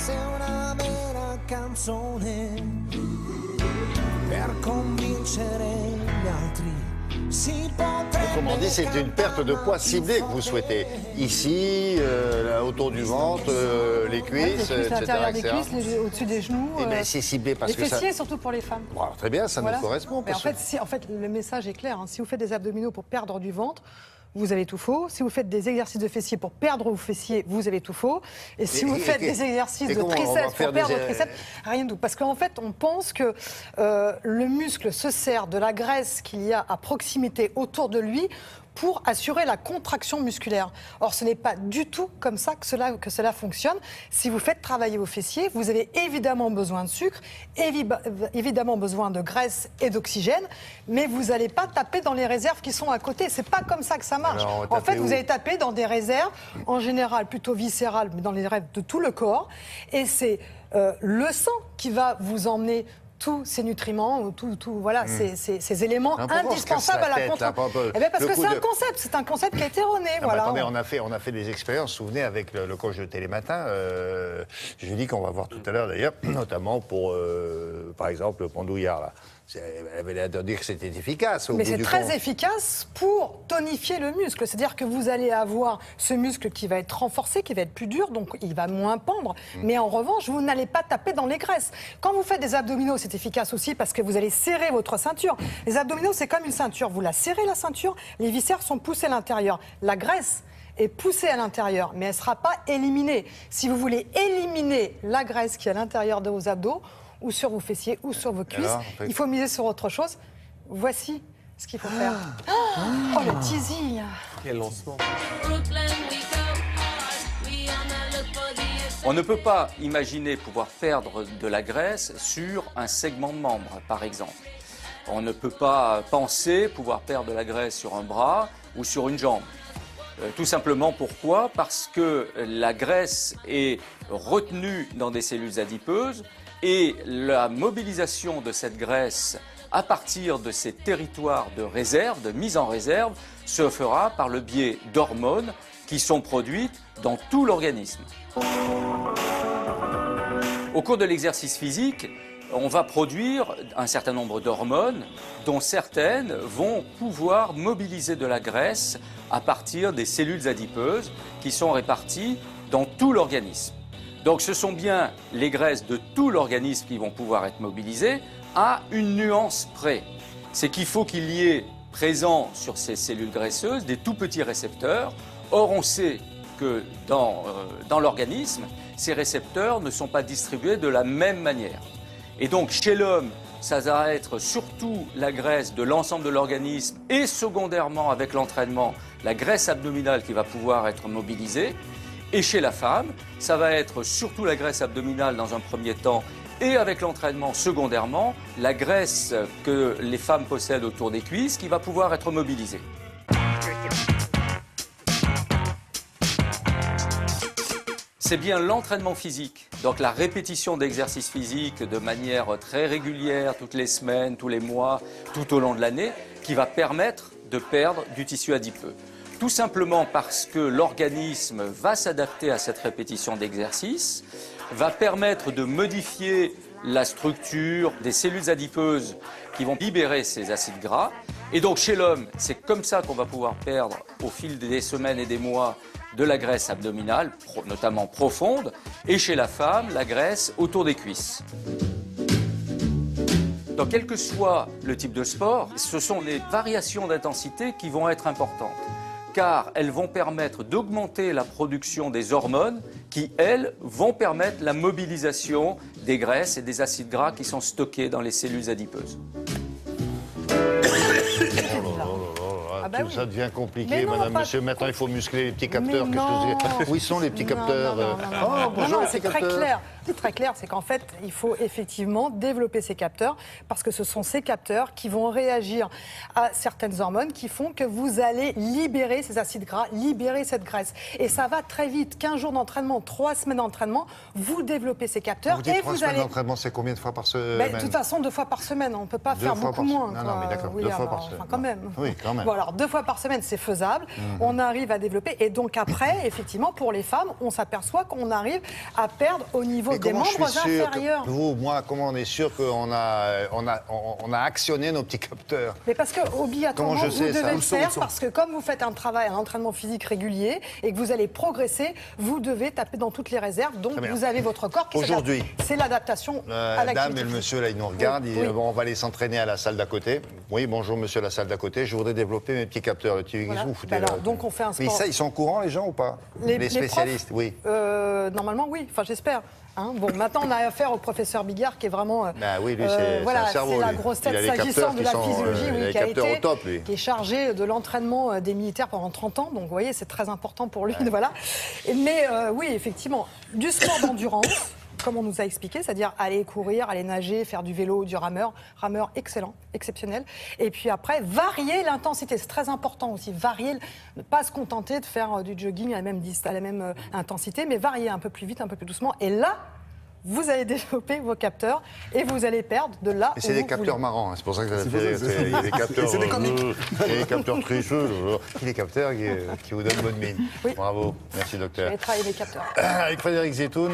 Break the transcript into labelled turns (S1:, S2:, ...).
S1: sei una vera canzone per convincere gli altri.
S2: Autrement dit, c'est une perte de poids ciblée que vous souhaitez. Ici, autour du ventre, les cuisses, etc.
S3: L'intérieur des cuisses, au-dessus des genoux.
S2: Et bien, c'est ciblé parce que
S3: les fessiers, surtout pour les femmes.
S2: Bon, alors, très bien, ça nous correspond.
S3: Mais en fait, le message est clair. Si vous faites des abdominaux pour perdre du ventre, vous avez tout faux. Si vous faites des exercices de fessiers pour perdre vos fessiers, vous avez tout faux. Et si vous faites des exercices de triceps pour perdre vos triceps, rien de tout. Parce qu'en fait, on pense que le muscle se sert de la graisse qu'il y a à proximité autour de lui pour assurer la contraction musculaire. Or, ce n'est pas du tout comme ça que cela fonctionne. Si vous faites travailler vos fessiers, vous avez évidemment besoin de sucre, évidemment besoin de graisse et d'oxygène, mais vous n'allez pas taper dans les réserves qui sont à côté. C'est pas comme ça que ça marche.
S2: Alors,
S3: en fait, vous allez taper dans des réserves, en général plutôt viscérales, mais dans les réserves de tout le corps. Et c'est le sang qui va vous emmener tous ces nutriments, ces éléments indispensables à la contraction. Parce que c'est un concept qui est erroné.
S2: Attendez, on a fait des expériences, souvenez, avec le coach de Télématin. Je dis qu'on va voir tout à l'heure d'ailleurs, notamment pour, par exemple, le Pandouillard, là. Elle avait l'air de dire que c'était efficace.
S3: Mais c'est très efficace pour tonifier le muscle. C'est-à-dire que vous allez avoir ce muscle qui va être renforcé, qui va être plus dur, donc il va moins pendre. Mais en revanche, vous n'allez pas taper dans les graisses. Quand vous faites des abdominaux, c'est efficace aussi parce que vous allez serrer votre ceinture. Les abdominaux, c'est comme une ceinture. Vous la serrez, la ceinture, les viscères sont poussés à l'intérieur. La graisse est poussée à l'intérieur, mais elle ne sera pas éliminée. Si vous voulez éliminer la graisse qui est à l'intérieur de vos abdos, ou sur vos fessiers, ou sur vos cuisses. Alors, il faut miser sur autre chose. Voici ce qu'il faut faire. Oh, le teasing!
S4: Quel lancement!
S5: On ne peut pas imaginer pouvoir perdre de la graisse sur un segment de membre, par exemple. On ne peut pas penser pouvoir perdre de la graisse sur un bras ou sur une jambe. Tout simplement pourquoi? Parce que la graisse est retenue dans des cellules adipeuses et la mobilisation de cette graisse à partir de ces territoires de réserve, de mise en réserve, se fera par le biais d'hormones qui sont produites dans tout l'organisme. Au cours de l'exercice physique, on va produire un certain nombre d'hormones dont certaines vont pouvoir mobiliser de la graisse à partir des cellules adipeuses qui sont réparties dans tout l'organisme. Donc ce sont bien les graisses de tout l'organisme qui vont pouvoir être mobilisées à une nuance près. C'est qu'il faut qu'il y ait présent sur ces cellules graisseuses des tout petits récepteurs. Or on sait que dans l'organisme, ces récepteurs ne sont pas distribués de la même manière. Et donc chez l'homme, ça va être surtout la graisse de l'ensemble de l'organisme et secondairement avec l'entraînement, la graisse abdominale qui va pouvoir être mobilisée. Et chez la femme, ça va être surtout la graisse abdominale dans un premier temps et avec l'entraînement secondairement, la graisse que les femmes possèdent autour des cuisses qui va pouvoir être mobilisée. C'est bien l'entraînement physique, donc la répétition d'exercices physiques de manière très régulière, toutes les semaines, tous les mois, tout au long de l'année, qui va permettre de perdre du tissu adipeux. Tout simplement parce que l'organisme va s'adapter à cette répétition d'exercices, va permettre de modifier la structure des cellules adipeuses qui vont libérer ces acides gras. Et donc chez l'homme, c'est comme ça qu'on va pouvoir perdre au fil des semaines et des mois de la graisse abdominale, notamment profonde, et chez la femme, la graisse autour des cuisses. Donc quel que soit le type de sport, ce sont les variations d'intensité qui vont être importantes, car elles vont permettre d'augmenter la production des hormones qui, elles, vont permettre la mobilisation des graisses et des acides gras qui sont stockés dans les cellules adipeuses.
S2: Ça devient compliqué, madame, monsieur. Maintenant, il faut muscler les petits capteurs. Où ils sont les petits capteurs?
S3: Bonjour, c'est très clair. C'est très clair, c'est qu'en fait, il faut effectivement développer ces capteurs parce que ce sont ces capteurs qui vont réagir à certaines hormones qui font que vous allez libérer ces acides gras, libérer cette graisse. Et ça va très vite. 15 jours d'entraînement, 3 semaines d'entraînement, vous développez ces capteurs.
S2: Vous dites 3 semaines d'entraînement, c'est combien de fois par semaine?
S3: De toute façon, 2 fois par semaine. On ne peut pas faire beaucoup moins.
S2: Non, mais d'accord, 2 fois par semaine.
S3: Quand même.
S2: Oui, quand même.
S3: Bon, alors, 2 fois par semaine, c'est faisable. On arrive à développer. Et donc après, effectivement, pour les femmes, on s'aperçoit qu'on arrive à perdre au niveau des
S2: comment je
S3: membres
S2: suis sûr
S3: inférieurs.
S2: vous, moi, comment on est sûr qu'on a actionné nos petits capteurs?
S3: Mais parce que obligatoirement,
S2: Comment je
S3: vous
S2: sais ça?
S3: devez le
S2: Où
S3: faire,
S2: sont
S3: parce que comme vous faites un travail, un entraînement physique régulier, et que vous allez progresser, vous devez taper dans toutes les réserves. Donc
S2: Très bien.
S3: vous avez votre corps qui s'adapte.
S2: Aujourd'hui,
S3: c'est l'adaptation à
S2: la dame
S3: l'activité
S2: et le
S3: physique.
S2: monsieur, là, ils nous regardent.
S3: Oui,
S2: Ils disent,
S3: oui.
S2: bon, on va aller s'entraîner à la salle d'à côté. Oui, bonjour, monsieur, la salle d'à côté. Je voudrais développer mes petits capteurs. Le petit,
S3: Voilà.
S2: vous foutez,
S3: Ben alors,
S2: là.
S3: donc on fait un
S2: Mais
S3: sport.
S2: ça, ils sont au courant, les gens, ou pas? Les spécialistes,
S3: profs,
S2: oui.
S3: Normalement, oui. Enfin, j'espère. Hein. Bon, maintenant, on a affaire au professeur Bigard, qui est vraiment.
S2: Bah oui, lui, c'est
S3: voilà,
S2: un cerveau,
S3: c'est la
S2: lui.
S3: grosse
S2: Il a
S3: tête
S2: les
S3: s'agissant
S2: capteurs
S3: de
S2: qui
S3: la
S2: sont,
S3: physiologie,
S2: il a
S3: oui,
S2: les
S3: qui a
S2: capteurs
S3: été,
S2: au top, lui.
S3: qui est chargé de l'entraînement des militaires pendant 30 ans. Donc, vous voyez, c'est très important pour lui. Voilà. Mais oui, effectivement, du sport d'endurance. Comme on nous a expliqué, c'est-à-dire aller courir, aller nager, faire du vélo, du rameur. Rameur excellent, exceptionnel. Et puis après, varier l'intensité. C'est très important aussi. Varier, ne pas se contenter de faire du jogging à la même intensité, mais varier un peu plus vite, un peu plus doucement. Et là, vous allez développer vos capteurs et vous allez perdre de là
S2: Et
S3: où
S2: c'est des
S3: vous
S2: capteurs
S3: voulez.
S2: marrants, hein, c'est pour ça que ça fait rire. Il y a des capteurs.
S4: C'est des comiques.
S2: Il y a des capteurs tricheux. Les capteurs qui vous donnent bonne mine.
S3: Oui.
S2: Bravo. Merci,
S3: Je
S2: docteur.
S3: vais travailler mes capteurs.
S2: Avec Frédéric Zetoun.